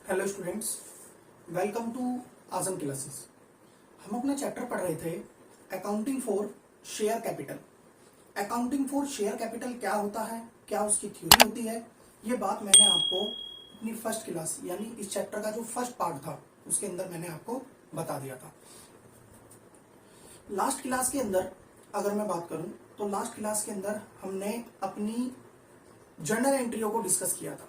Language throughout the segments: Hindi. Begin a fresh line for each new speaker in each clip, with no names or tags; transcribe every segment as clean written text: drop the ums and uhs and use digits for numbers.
Hello students, welcome to Azam classes. हम अपना चैप्टर पढ़ रहे थे accounting for share capital. Accounting for share capital क्या होता है, क्या उसकी थ्योरी होती है, ये बात मैंने आपको अपनी फर्स्ट क्लास यानी इस चैप्टर का जो फर्स्ट पार्ट था उसके अंदर मैंने आपको बता दिया था। लास्ट क्लास के अंदर अगर मैं बात करूं तो लास्ट क्लास के अंदर हमने अपनी जर्नल एंट्रियों को डिस्कस किया था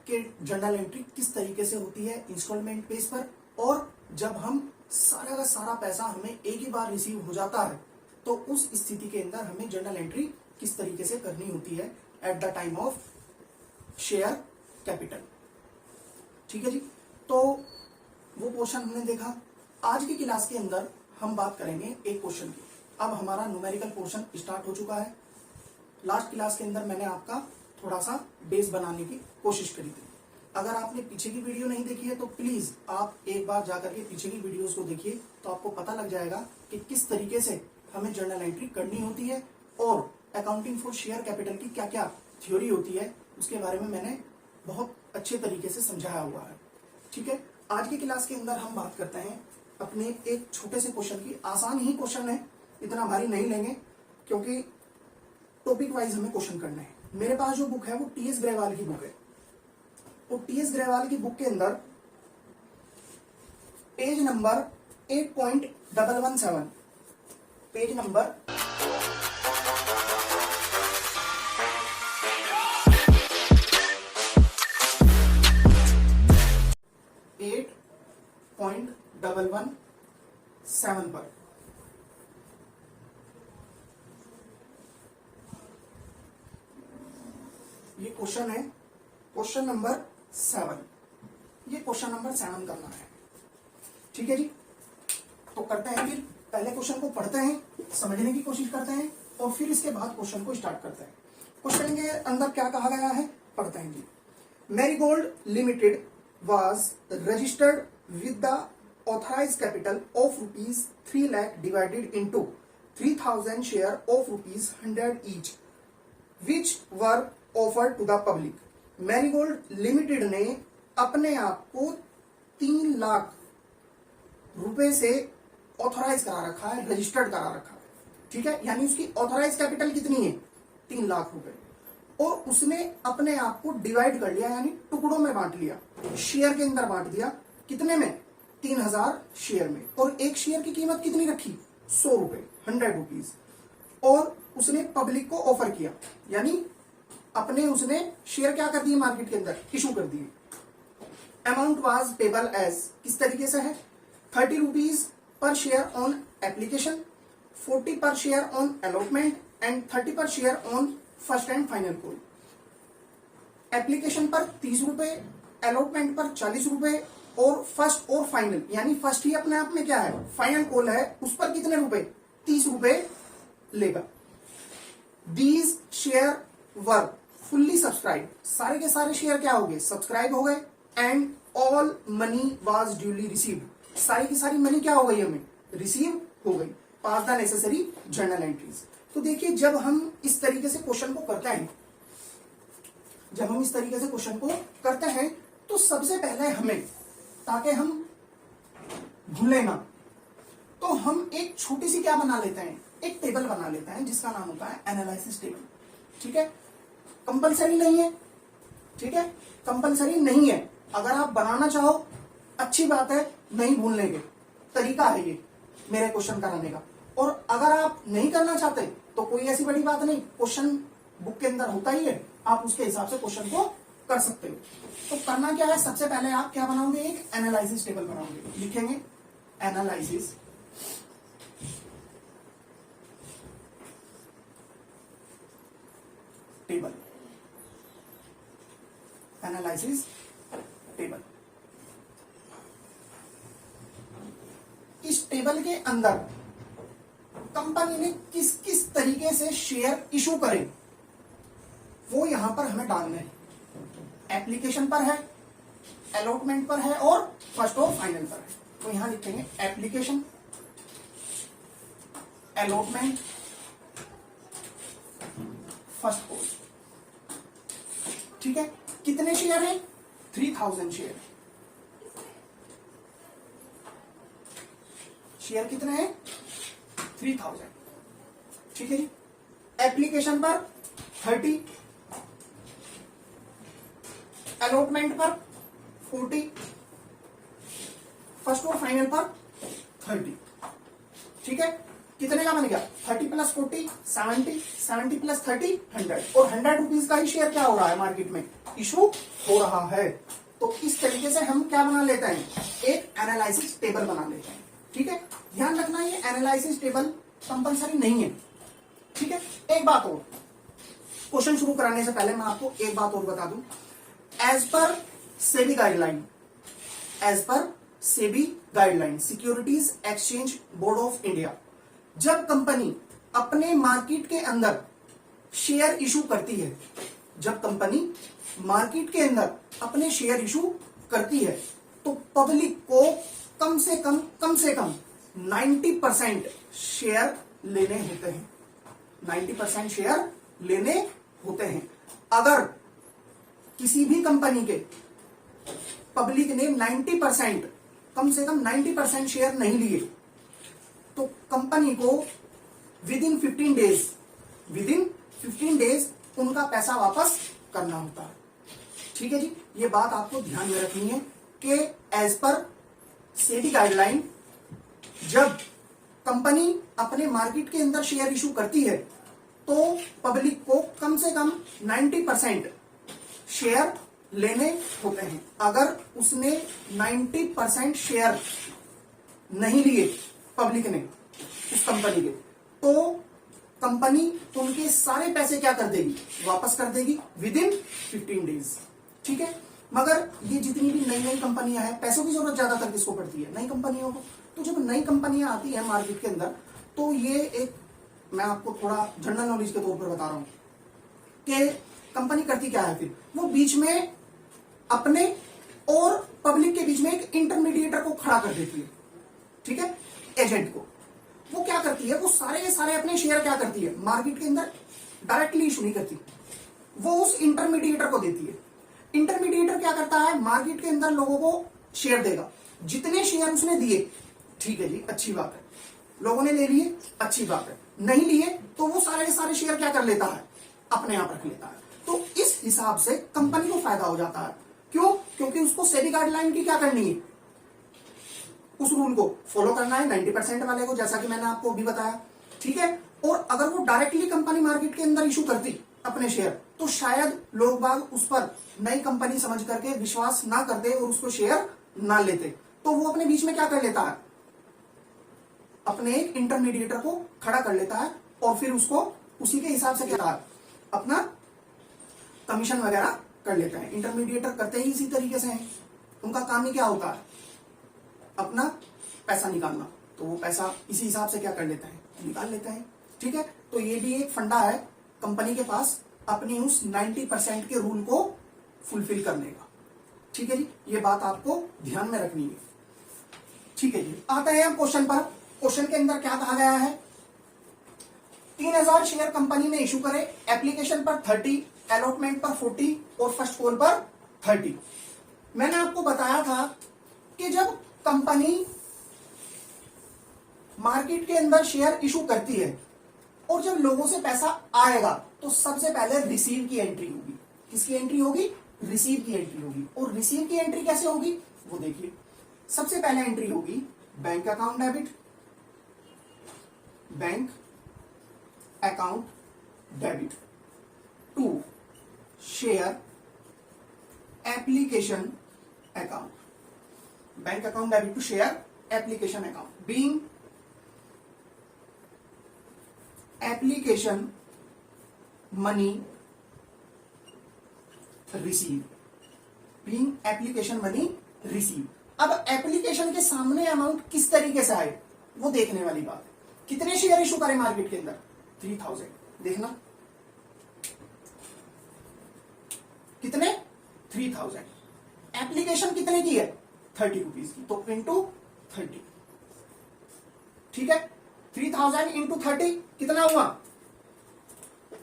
कि जर्नल एंट्री किस तरीके से होती है इंस्टॉलमेंट बेस पर, और जब हम सारा का सारा पैसा हमें एक ही बार रिसीव हो जाता है तो उस स्थिति के अंदर हमें जर्नल एंट्री किस तरीके से करनी होती है at the time of share capital. ठीक है जी, तो वो पोर्शन हमने देखा। आज की क्लास के अंदर हम बात करेंगे एक क्वेश्चन की। अब हमारा न्यूमेरिकल पोर्शन स्टार्ट हो चुका है। लास्ट क्लास के अंदर मैंने आपका थोड़ा सा बेस बनाने की कोशिश करी थी। अगर आपने पीछे की वीडियो नहीं देखी है तो प्लीज आप एक बार जाकर के पीछे की वीडियोस को देखिए, तो आपको पता लग जाएगा कि किस तरीके से हमें जर्नल एंट्री करनी होती है और अकाउंटिंग फॉर शेयर कैपिटल की क्या क्या थ्योरी होती है उसके बारे में मैंने बहुत अच्छे तरीके से समझाया हुआ है। ठीक है, आज की क्लास के अंदर हम बात करते हैं अपने एक छोटे से क्वेश्चन की। आसान ही क्वेश्चन है, इतना भारी नहीं लेंगे क्योंकि टॉपिक वाइज हमें क्वेश्चन करना है। मेरे पास जो बुक है वो टीएस ग्रेवाल की बुक है। तो टीएस ग्रेवाल की बुक के अंदर पेज नंबर 8.117, पेज नंबर 8.117 पर ये क्वेश्चन है, क्वेश्चन नंबर 7। ये क्वेश्चन नंबर 7 करना है। ठीक है जी, तो करते हैं। फिर पहले क्वेश्चन को पढ़ते हैं, समझने की कोशिश करते हैं और फिर इसके बाद क्वेश्चन को स्टार्ट करते हैं। क्वेश्चन के अंदर क्या कहा गया है पढ़ते हैं जी। Marigold limited was registered with the authorised capital of ₹3 lakh divided into 3000 share of ₹100 each which were offer to the public. Marigold limited ने अपने आप को 3 लाख रुपए से ऑथराइज करा रखा है, रजिस्टर्ड करा रखा है। ठीक है, यानी उसकी ऑथराइज कैपिटल कितनी है 3 लाख रुपए, और उसने अपने आप को डिवाइड कर लिया यानी टुकड़ों में बांट लिया, शेयर के अंदर बांट दिया। कितने में 3000 शेयर में, और एक शेयर की कीमत कितनी रखी 100 रुपए, 100 रुपीज, और उसने पब्लिक को ऑफर किया यानी अपने उसने शेयर क्या कर दिए मार्केट के अंदर इशू कर दिए। अमाउंट वाज पेबल एज किस तरीके से है 30 rupees per share on application, 40 पर शेयर ऑन अलॉटमेंट एंड 30 पर share on first and final call. Application पर 30 रुपए, अलॉटमेंट पर 40 रुपए और फर्स्ट और फाइनल यानी फर्स्ट ही अपने आप में क्या है फाइनल कॉल है, उस पर कितने रुपए 30 रुपए लेगा। These share were fully subscribe, सारे के सारे शेयर क्या हो गए सब्सक्राइब हो गए, and all money was duly received, सारी की सारी मनी क्या हो गई हमें रिसीव हो गई। पास द नेसेसरी जर्नल एंट्रीज। तो देखिए जब हम इस तरीके से क्वेश्चन को करते हैं, तो सबसे पहले हमें, ताकि हम भूलें ना, तो हम एक छोटी सी क्या बना लेते हैं, एक टेबल बना लेते हैं जिसका नाम होता है एनालिसिस टेबल। ठीक है, कंपलसरी नहीं है। ठीक है, कंपलसरी नहीं है, अगर आप बनाना चाहो अच्छी बात है, नहीं भूलने के तरीका है ये मेरे क्वेश्चन कराने का। और अगर आप नहीं करना चाहते तो कोई ऐसी बड़ी बात नहीं, क्वेश्चन बुक के अंदर होता ही है, आप उसके हिसाब से क्वेश्चन को कर सकते हो। तो करना क्या है, सबसे पहले आप क्या बनाओगे एक एनालिसिस टेबल बनाओगे, लिखेंगे एनालिसिस टेबल, एनालिसिस टेबल। इस टेबल के अंदर कंपनी ने किस किस तरीके से शेयर इशू करे वो यहां पर हमें डालना है। एप्लीकेशन पर है, अलॉटमेंट पर है और फर्स्ट और फाइनल पर है। तो यहां लिखेंगे एप्लीकेशन, अलॉटमेंट, फर्स्ट कॉल। ठीक है, कितने शेयर है 3000 शेयर। शेयर कितने हैं 3000, ठीक है जी। एप्लीकेशन पर 30, अलॉटमेंट पर 40, फर्स्ट और फाइनल पर 30, ठीक है। कितने का बन गया 30 प्लस 40 70, 70 प्लस 30 100, और 100 रुपीज का ही शेयर क्या हो रहा है मार्केट में इशू हो रहा है। तो इस तरीके से हम क्या बना लेते हैं, एक एनालिसिस टेबल बना लेते हैं, ठीक है। ध्यान रखना ये एनालिसिस टेबल कंपलसरी नहीं है, ठीक है। एक बात और, क्वेश्चन शुरू कराने से पहले मैं आपको एक बात और बता दूं, as per SEBI guideline, as per SEBI guideline, securities exchange board of India, जब कंपनी अपने मार्केट के अंदर शेयर इशू करती है, जब कंपनी मार्केट के अंदर अपने शेयर इशू करती है, तो पब्लिक को कम से कम 90% शेयर लेने होते हैं, 90% शेयर लेने होते हैं। अगर किसी भी कंपनी के पब्लिक ने 90%, कम से कम 90% शेयर नहीं लिए, तो कंपनी को विदिन 15 डेज उनका पैसा वापस करना होता है, ठीक है जी। ये बात आपको ध्यान में रखनी है कि एज पर सेबी गाइडलाइन जब कंपनी अपने मार्केट के अंदर शेयर इशू करती है, तो पब्लिक को कम से कम 90% शेयर लेने होते हैं। अगर उसने 90% शेयर नहीं लिए पब्लिक ने उस कंपनी के, तो कंपनी उनके सारे पैसे क्या कर देगी, वापस कर देगी विदिन 15 डेज, ठीक है। मगर ये जितनी भी नई नई कंपनियां हैं, पैसों की जरूरत ज्यादातर किसको पड़ती है, नई कंपनियों को। तो जब नई कंपनियां आती है मार्केट के अंदर, तो ये एक, मैं आपको थोड़ा जनरल नॉलेज के तौर पर बता रहा हूं कि कंपनी करती क्या है, फिर वो बीच में अपने और पब्लिक के बीच में एक इंटरमीडिएटर को खड़ा कर देती है, ठीक है, एजेंट को। वो क्या करती है, वो सारे के सारे अपने शेयर क्या करती है, मार्केट के अंदर डायरेक्टली इशू नहीं करती, वो उस इंटरमीडिएटर को देती है। इंटरमीडिएटर क्या करता है, मार्केट के अंदर लोगों को शेयर देगा, जितने शेयर उसने दिए, ठीक है जी, अच्छी बात है, लोगों ने ले लिए, अच्छी बात है, नहीं लिए तो वो सारे के सारे शेयर क्या कर लेता है, अपने आप रख लेता है। तो इस हिसाब से कंपनी को फायदा हो जाता है। क्यों? क्योंकि उसको सेबी गाइडलाइन की क्या करनी है, उस रूल को फॉलो करना है, 90% वाले को, जैसा कि मैंने आपको अभी बताया, ठीक है। और अगर वो डायरेक्टली कंपनी मार्केट के अंदर इशू करती अपने शेयर, तो शायद लोग बाग उस पर नई कंपनी समझ करके विश्वास ना करते और उसको शेयर ना लेते। तो वो अपने बीच में क्या कर लेता है, अपने एक इंटरमीडिएटर को खड़ा कर लेता है, और फिर उसको उसी के हिसाब से क्या है, अपना कमीशन वगैरह कर लेता है। इंटरमीडिएटर करते ही इसी तरीके से हैं, उनका काम ही क्या होता है, अपना पैसा निकालना, तो वो पैसा इसी हिसाब से क्या कर लेता है, निकाल लेता है, ठीक है। तो ये भी एक फंडा है कंपनी के पास अपनी उस 90% के रूल को फुलफिल करने का, ठीक है जी। ये बात आपको ध्यान में रखनी है, ठीक है जी। आते हैं हम क्वेश्चन पर। क्वेश्चन के अंदर क्या कहा गया है, 3000 शेयर कंपनी ने इशू करे, एप्लीकेशन पर 30, अलॉटमेंट पर 40 और फर्स्ट कॉल पर 30। मैंने आपको बताया था कि जब कंपनी मार्केट के अंदर शेयर इशू करती है और जब लोगों से पैसा आएगा, तो सबसे पहले रिसीव की एंट्री होगी। किसकी एंट्री होगी, रिसीव की एंट्री होगी। और रिसीव की एंट्री कैसे होगी, वो देखिए, सबसे पहले एंट्री होगी bank account debit, bank account debit to share application account, bank account debit to share application account, being application money receive, being application money receive. अब एप्लीकेशन के सामने अमाउंट किस तरीके से आए, वो देखने वाली बात है। कितने शेयर इशू करें मार्केट के अंदर, 3000, देखना कितने, 3000। एप्लीकेशन कितने की है, 30 रुपीज की, तो इंटू 30, ठीक है। 3000 इंटू 30 कितना हुआ,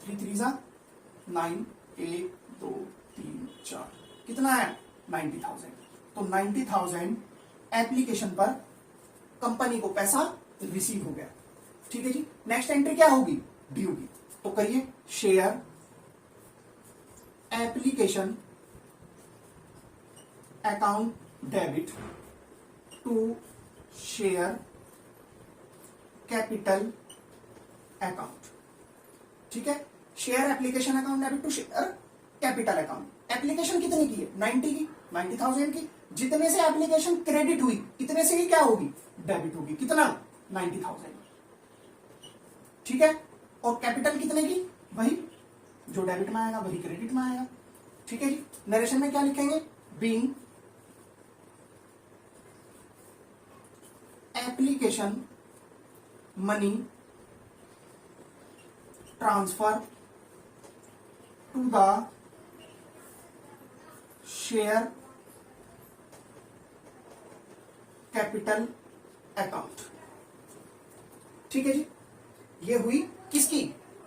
3 3 9, 1 2 3 4, कितना है 90,000। तो 90,000 एप्लीकेशन पर कंपनी को पैसा रिसीव हो गया। ठीक है जी। नेक्स्ट एंट्री क्या होगी, ड्यू की। तो करिए share application account debit to share capital account. ठीक है, share application account debit to share capital account. Application कितने की है, 90 की, 90,000 की। जितने से एप्लीकेशन क्रेडिट हुई इतने से ही क्या होगी, डेबिट होगी। कितना, 90,000। ठीक है, और कैपिटल कितने की, वही जो डेबिट में आएगा वही क्रेडिट में आएगा। ठीक है जी। नरेशन में क्या लिखेंगे, being application money transfer to the share capital account. ठीक है जी, ये हुई किसकी,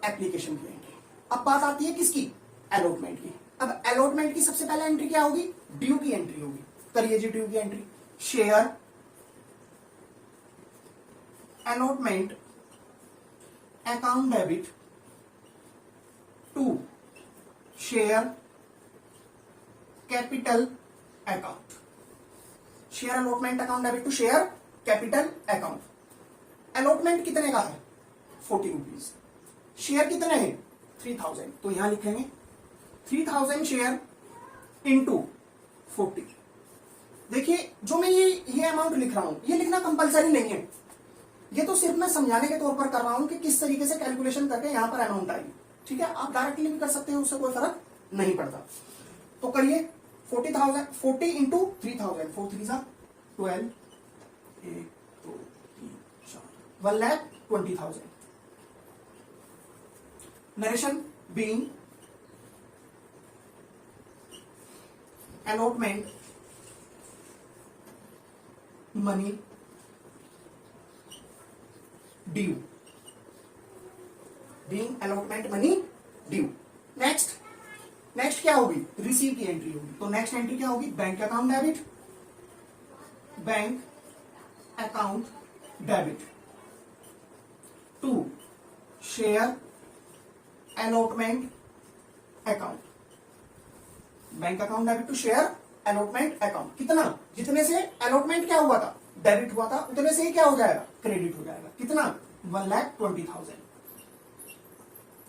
एप्लीकेशन की एंट्री। अब बात आती है किसकी, अलॉटमेंट की। अब अलॉटमेंट की सबसे पहले एंट्री क्या होगी, ड्यू की एंट्री होगी। करिए जी ड्यू की entry, share allotment account debit to share capital account. Share allotment account debit to share capital account. Allotment कितने का है, 40 रुपीज। शेयर कितने हैं, 3000। तो यहां लिखेंगे 3000 शेयर इंटू 40। देखिए जो मैं ये अमाउंट लिख रहा हूं, ये लिखना कंपलसरी नहीं है, ये तो सिर्फ मैं समझाने के तौर पर कर रहा हूं कि किस तरीके से कैलकुलेशन करके यहां पर अमाउंट आएगी। ठीक है, आप डायरेक्टली भी कर सकते हो, उससे कोई फर्क नहीं पड़ता। तो करिए 40,000, 40 into 3000, 4 3 12, 1 2 3 4, 1,20,000। Narration being allotment money due, being allotment money due। Next क्या होगी, रिसीव की एंट्री होगी। तो नेक्स्ट एंट्री क्या होगी, bank account debit, bank account debit to share allotment account. Bank account debit to share allotment account. कितना, जितने से अलॉटमेंट क्या हुआ था, डेबिट हुआ था, उतने से ही क्या हो जाएगा, क्रेडिट हो जाएगा। कितना, 1,20,000,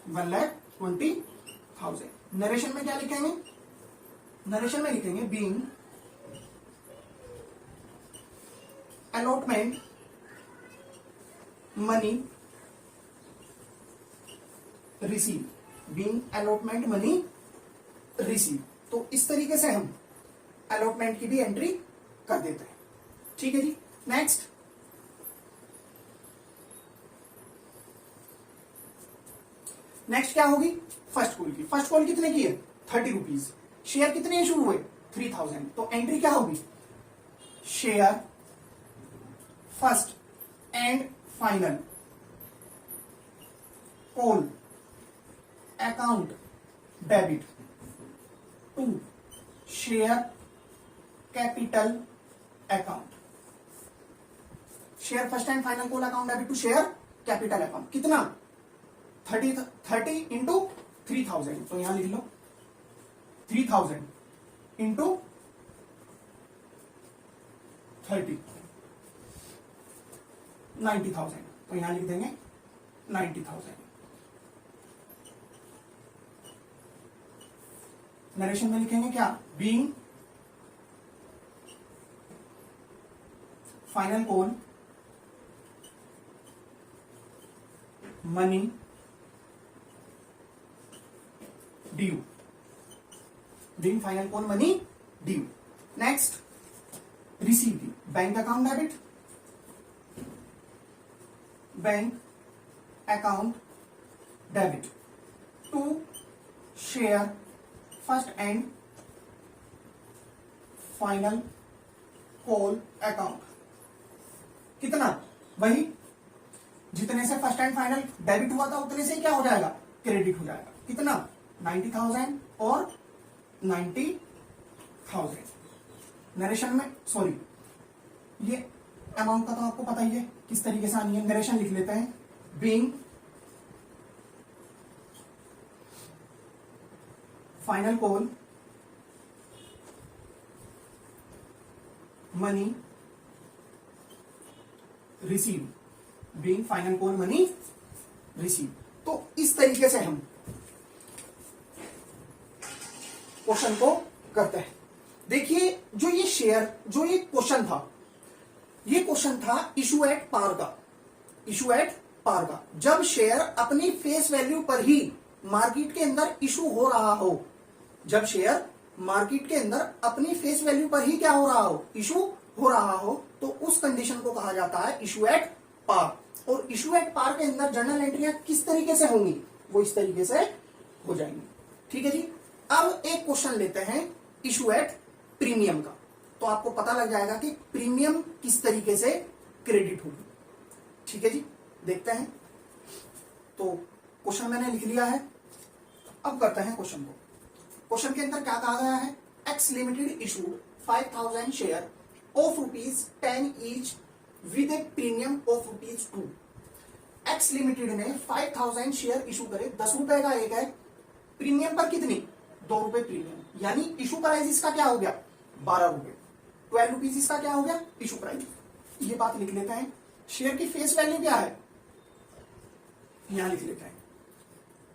1,20,000। नरेशन में क्या लिखेंगे, नरेशन में लिखेंगे being allotment money receive, being allotment money receive. तो इस तरीके से हम अलॉटमेंट की भी एंट्री कर देते हैं। ठीक है जी। नेक्स्ट क्या होगी, फर्स्ट कॉल की। फर्स्ट कॉल कितने की है, 30 रुपीज। शेयर कितने इशू हुए, 3000। तो एंट्री क्या होगी, share first and final call account debit to share capital account. Share first and final call account debit to share capital account. कितना, 30 इंटू 3000। तो यहां लिख लो 3000 इंटू 30, 90,000। तो यहां लिख देंगे 90,000। नरेशन में लिखेंगे क्या, being final call money due, being final call money due. Next receive की, bank account debit, bank account debit to share first and final call account. कितना, वही जितने से फर्स्ट एंड फाइनल डेबिट हुआ था उतने से क्या हो जाएगा, क्रेडिट हो जाएगा। कितना, 90,000 और 90,000। नरेशन में सॉरी, ये अमाउंट का तो आपको पता ही है किस तरीके से आनी है, नरेशन लिख लेते हैं। Being final call money receive, being final call money receive. तो इस तरीके से हम क्वेश्चन को करते हैं। देखिए जो ये शेयर, जो ये क्वेश्चन था, ये क्वेश्चन था इशू एट पार का, इशू एट पार का। जब शेयर अपनी फेस वैल्यू पर ही मार्केट के अंदर इशू हो रहा हो, जब शेयर मार्केट के अंदर अपनी फेस वैल्यू पर ही क्या हो रहा हो, इशू हो रहा हो, तो उस कंडीशन को कहा जाता है इशू एट पार। और इशू एट पार के अंदर जर्नल एंट्रियां किस तरीके से होंगी, वो इस तरीके से हो जाएंगी। ठीक है जी। अब एक क्वेश्चन लेते हैं इशू एट प्रीमियम का, तो आपको पता लग जाएगा कि प्रीमियम किस तरीके से क्रेडिट होगी। ठीक है जी, देखते हैं। तो क्वेश्चन मैंने लिख लिया है, अब करते हैं क्वेश्चन को। क्वेश्चन के अंदर क्या कहा गया है, x limited issued 5000 share of ₹10 each with A premium of ₹2। X limited ने 5000 शेयर इशू करे, 10 रुपए का एक है, प्रीमियम पर कितनी, 2 रुपए प्रीमियम, यानी इशू प्राइस इसका क्या हो गया, 12 रुपए, 12 रुपीज इसका क्या हो गया, इशू प्राइस। ये बात लिख लेते हैं। शेयर की फेस वैल्यू क्या है, यहां लिख लेते हैं।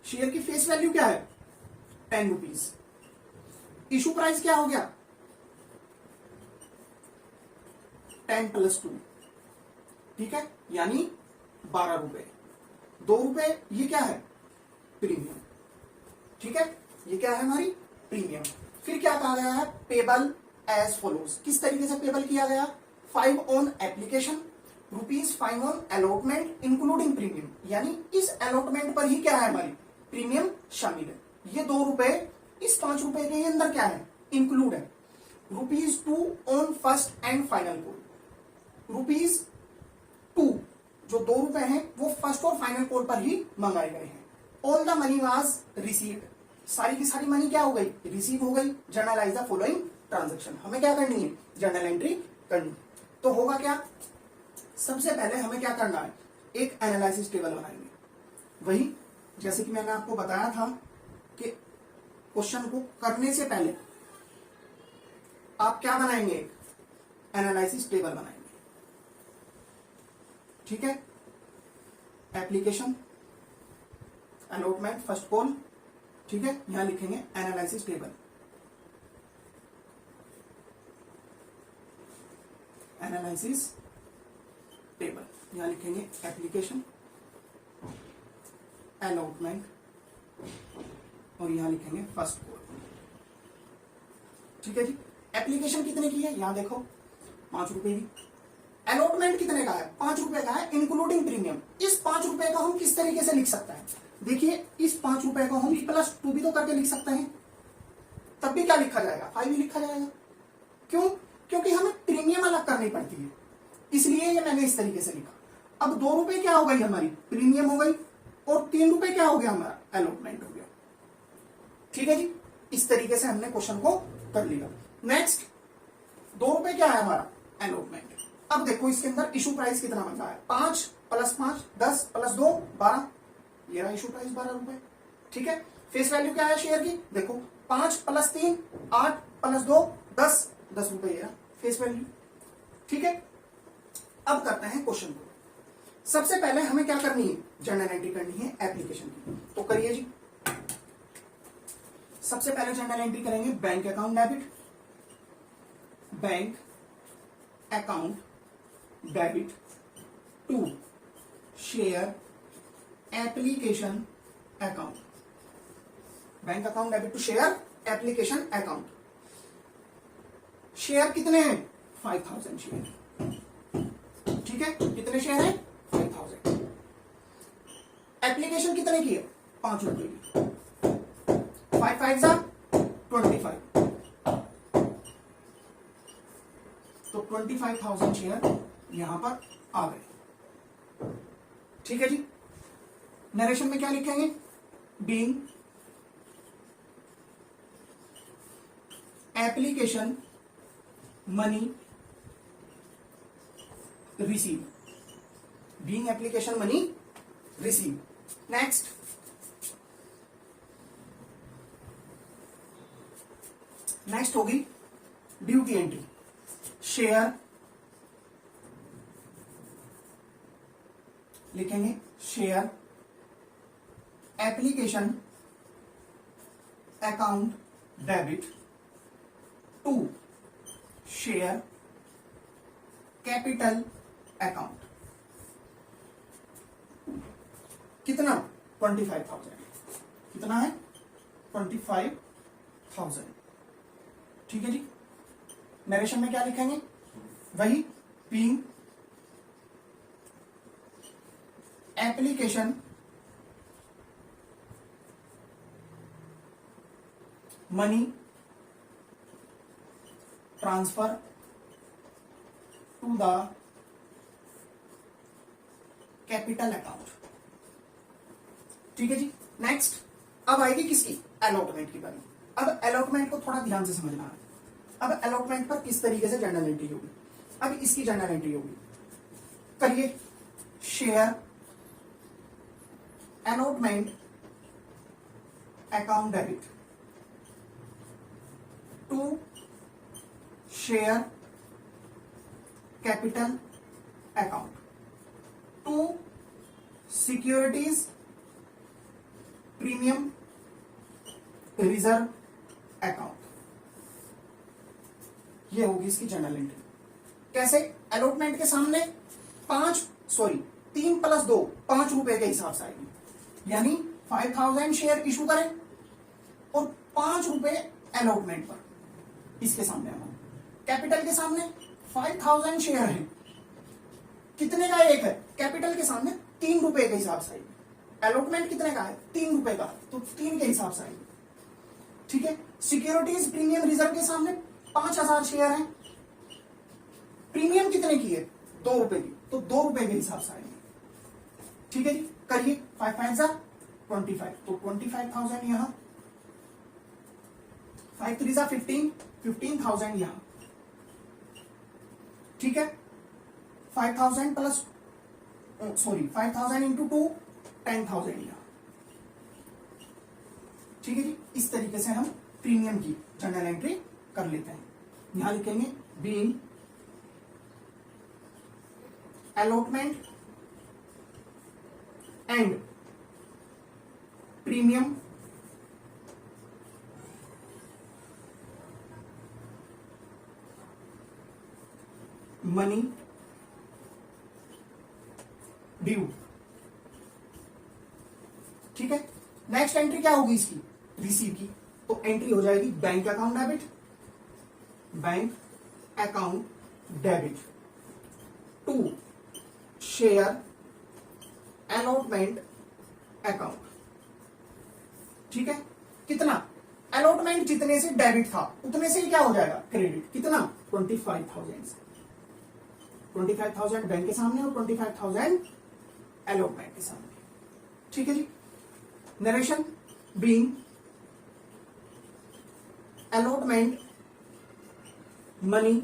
शेयर की फेस वैल्यू क्या है, 10 रुपीज। इशू प्राइस क्या हो गया, 10 + 2, ठीक है, यानी 12 रुपए। 2 रुपए ये क्या है, प्रीमियम। ठीक है, ये क्या है हमारी प्रीमियम। फिर क्या कहा गया है, पेबल एज फॉलोज। किस तरीके से पेबल किया गया, 5 on application, ₹5 on allotment including premium, यानी इस अलॉटमेंट पर ही क्या है हमारी प्रीमियम शामिल है। ये 2 रुपए इस 5 रुपए के अंदर क्या है, इंक्लूड है। ₹2 on first and final call, ₹2 जो 2 रुपए हैं वो फर्स्ट और फाइनल कॉल पर ही मंगाए गए हैं। All the money was received, सारी की सारी मनी क्या हो गई, रिसीव हो गई। जर्नलाइज द फॉलोइंग ट्रांजेक्शन, हमें क्या करनी है, जर्नल एंट्री करनी। तो होगा क्या, सबसे पहले हमें क्या करना है, एक एनालिसिस टेबल बनाएंगे। वही जैसे कि मैंने आपको बताया था कि क्वेश्चन को करने से पहले आप क्या बनाएंगे, एक एनालिसिस टेबल बनाएंगे। ठीक है, एप्लीकेशन, अलॉटमेंट, फर्स्ट कॉल, ठीक है, यहां लिखेंगे एनालिसिस टेबल। एनालिसिस टेबल, यहां लिखेंगे एप्लीकेशन, अलॉटमेंट, और यहां लिखेंगे फर्स्ट कॉल। ठीक है जी। एप्लीकेशन कितने की है, यहां देखो 5 रुपए की। अलॉटमेंट कितने का है, 5 रुपए का है इंक्लूडिंग प्रीमियम। इस 5 रुपए को हम किस तरीके से लिख सकते हैं, देखिए इस 5 रुपए को हम +2 भी तो करके लिख सकते हैं, तब भी क्या लिखा जाएगा, 5 ही लिखा जाएगा। क्यों, क्योंकि हमें प्रीमियम अलग करनी पड़ती है, इसलिए ये मैंने इस तरीके से लिखा। अब 2 रुपए क्या हो गई हमारी, प्रीमियम हो गई, और 3 रुपए क्या हो गया हमारा, अलॉटमेंट हो गया। ठीक है जी, इस तरीके से हमने क्वेश्चन को कर लिया। नेक्स्ट 2 रुपए क्या है हमारा, अलॉटमेंट। अब देखो इसके अंदर इशू प्राइस कितना बन रहा है, 5 + 5 10 + 2 12, ये रहा इशू प्राइस 12 रुपए। ठीक है, फेस वैल्यू क्या है शेयर की, देखो 5 + 3 8 + 2 10, 10 रुपए ये रहा फेस वैल्यू। ठीक है, अब करते हैं क्वेश्चन को। सबसे पहले हमें क्या करनी है, जर्नल एंट्री करनी है एप्लीकेशन की, तो करिए जी। सबसे पहले जर्नल एंट्री करेंगे, bank account debit, bank account debit to share application account, bank account debit to share application account. Share कितने हैं, 5000 शेयर। ठीक है, कितने शेयर हैं, 5000। एप्लीकेशन कितने की है, 5 रुपए की, 5 5 जा 25, तो 25,000 शेयर यहां पर आ गए। ठीक है जी, नरेशन में क्या लिखेंगे, being application money receive, being application money receive. Next होगी ड्यू की एंट्री, शेयर लिखेंगे, share application account debit to share capital account. कितना? 25,000। कितना है? 25,000। ठीक है जी। नरेशन में क्या लिखेंगे? वही, being application money transfer to the capital account. ठीक है जी। नेक्स्ट अब आएगी किसकी? अलॉटमेंट की बारी। अब अलॉटमेंट को थोड़ा ध्यान से समझना है। अब अलॉटमेंट पर किस तरीके से जर्नल एंट्री होगी। अब इसकी जर्नल एंट्री होगी, करिए, share allotment account debit to share capital account to securities premium reserve account. ये होगी इसकी जर्नल एंट्री। कैसे? अलॉटमेंट के सामने 3 + 2 5 रुपए के हिसाब से आएगी, यानी 5,000 शेयर इशू करें और 5 रुपए अलॉटमेंट पर, इसके सामने अमाउंट। कैपिटल के सामने 5,000 शेयर है, कितने का एक है? कैपिटल के सामने 3 रुपए के हिसाब से आएगी। अलॉटमेंट कितने का है? 3 रुपए का, तो 3 के हिसाब से आएगी। ठीक है। सिक्योरिटीज प्रीमियम रिजर्व के सामने 5,000 शेयर है, प्रीमियम कितने की है? 2 रुपए की, तो 2 रुपए के हिसाब से आएगी। ठीक है जी। करिए, 5 × 5 = 25, तो 25,000 यहां, 5 × 3 = 15, 15,000 यहां। ठीक है। 5,000 × 2 10,000 यहां। ठीक है जी। इस तरीके से हम प्रीमियम की जर्नल एंट्री कर लेते हैं। यहां लिखेंगे being allotment and premium money due. ठीक है। नेक्स्ट एंट्री क्या होगी इसकी? रिसीव की। तो एंट्री हो जाएगी bank account debit, bank account debit to share allotment account. ठीक है। कितना? अलॉटमेंट जितने से डेबिट था उतने से ही क्या हो जाएगा? क्रेडिट। कितना? 25,000 से। 25,000 बैंक के सामने और 25,000 अलॉटमेंट के सामने। ठीक है जी। Narration being allotment money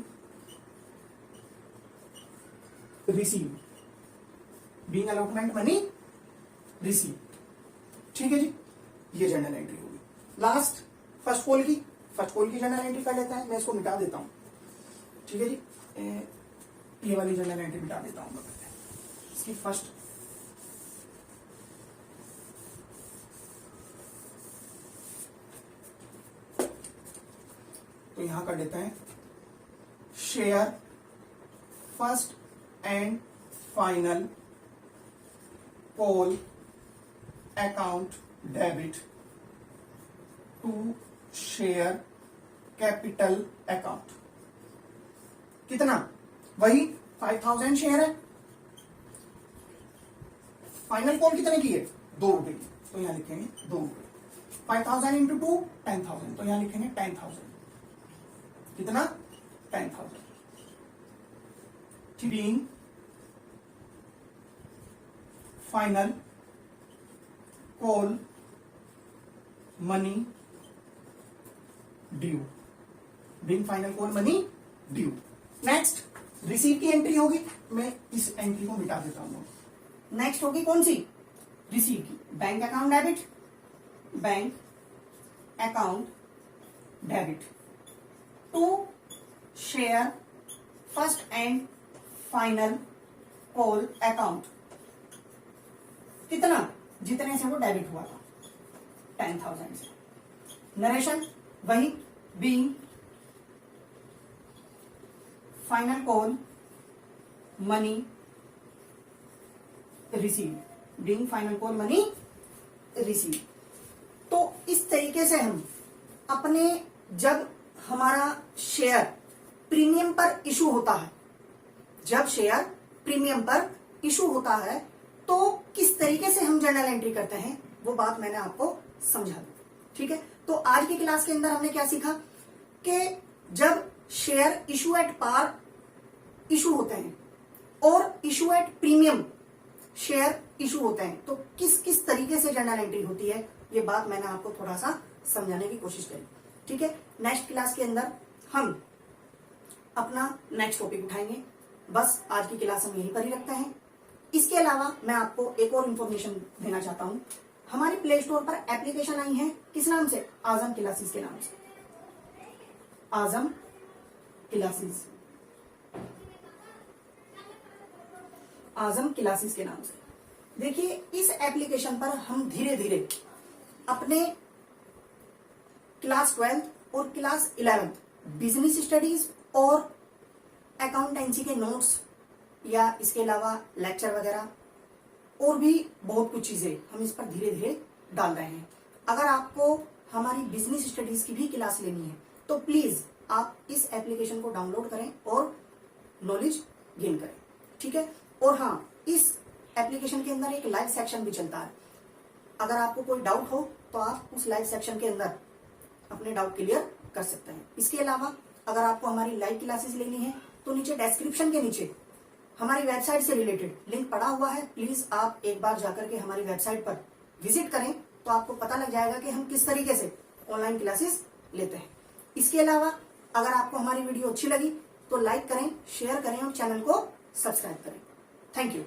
receive, being allotment money receive. ठीक है जी। ये जर्नल एंट्री होगी। लास्ट फर्स्ट कॉल की जर्नल एंट्री कर लेता है। मैं इसको मिटा देता हूं। ठीक है जी। ये वाली जर्नल एंट्री मिटा देता हूं मैं। इसकी फर्स्ट तो यहां कर लेते हैं, share first and final call account debit to share capital account. कितना? वही 5,000 शेयर है, फाइनल कॉल कितने की है? 2 रुपए की, तो यहां लिखेंगे 2 रुपए। 5,000 × 2 10,000, तो यहां लिखेंगे 10,000। कितना? 10,000। Being final call money due, being final call money due. Next receive की एंट्री होगी, मैं इस एंट्री को मिटा देता हूं। नेक्स्ट होगी कौन सी, रिसीव की, bank account debit, bank account debit to share first and final call account, कितना, जितने से वो डेबिट हुआ था 10,000 से। नरेशन वही, being final call money receive, being final call money receive. तो इस तरीके से हम अपने, जब हमारा शेयर प्रीमियम पर इशू होता है, जब शेयर प्रीमियम पर इशू होता है तो किस तरीके से हम जर्नल एंट्री करते हैं, वो बात मैंने आपको समझा दी। ठीक है, तो आज की क्लास के अंदर हमने क्या सीखा कि जब share issue at par issue होते हैं और issue at premium share issue होते हैं तो किस किस तरीके से जर्नल एंट्री होती है, ये बात मैंने आपको थोड़ा सा समझाने की कोशिश करी। ठीक है, नेक्स्ट क्लास के अंदर हम अपना नेक्स्ट टॉपिक उठाएंगे। बस आज की क्लास हम यहीं पर ही रखते हैं। इसके अलावा मैं आपको एक और इंफॉर्मेशन देना चाहता हूं। हमारे प्ले स्टोर पर एप्लीकेशन आई है, किस नाम से, आजम क्लासेस के नाम से, आजम क्लासेस, आजम क्लासेस के नाम से। देखिए, इस एप्लीकेशन पर हम धीरे धीरे अपने क्लास 12 और क्लास 11 बिजनेस स्टडीज और अकाउंटेंसी के नोट्स या इसके अलावा लेक्चर वगैरह और भी बहुत कुछ चीजें हम इस पर धीरे धीरे डाल रहे हैं। अगर आपको हमारी बिजनेस स्टडीज की भी क्लास लेनी है तो प्लीज आप इस एप्लीकेशन को डाउनलोड करें और नॉलेज गेन करें। ठीक है, और हाँ, इस एप्लीकेशन के अंदर एक लाइव सेक्शन भी चलता है। अगर आपको कोई डाउट हो तो आप उस लाइव सेक्शन के अंदर अपने डाउट क्लियर कर सकते हैं। इसके अलावा अगर आपको हमारी लाइव क्लासेस लेनी है तो नीचे डिस्क्रिप्शन के नीचे हमारी वेबसाइट से रिलेटेड लिंक पड़ा हुआ है। प्लीज आप एक बार जाकर के हमारी वेबसाइट पर विजिट करें तो आपको पता लग जाएगा कि हम किस तरीके से ऑनलाइन क्लासेस लेते हैं। इसके अलावा अगर आपको हमारी वीडियो अच्छी लगी तो लाइक करें, शेयर करें और चैनल को सब्सक्राइब करें। Thank you.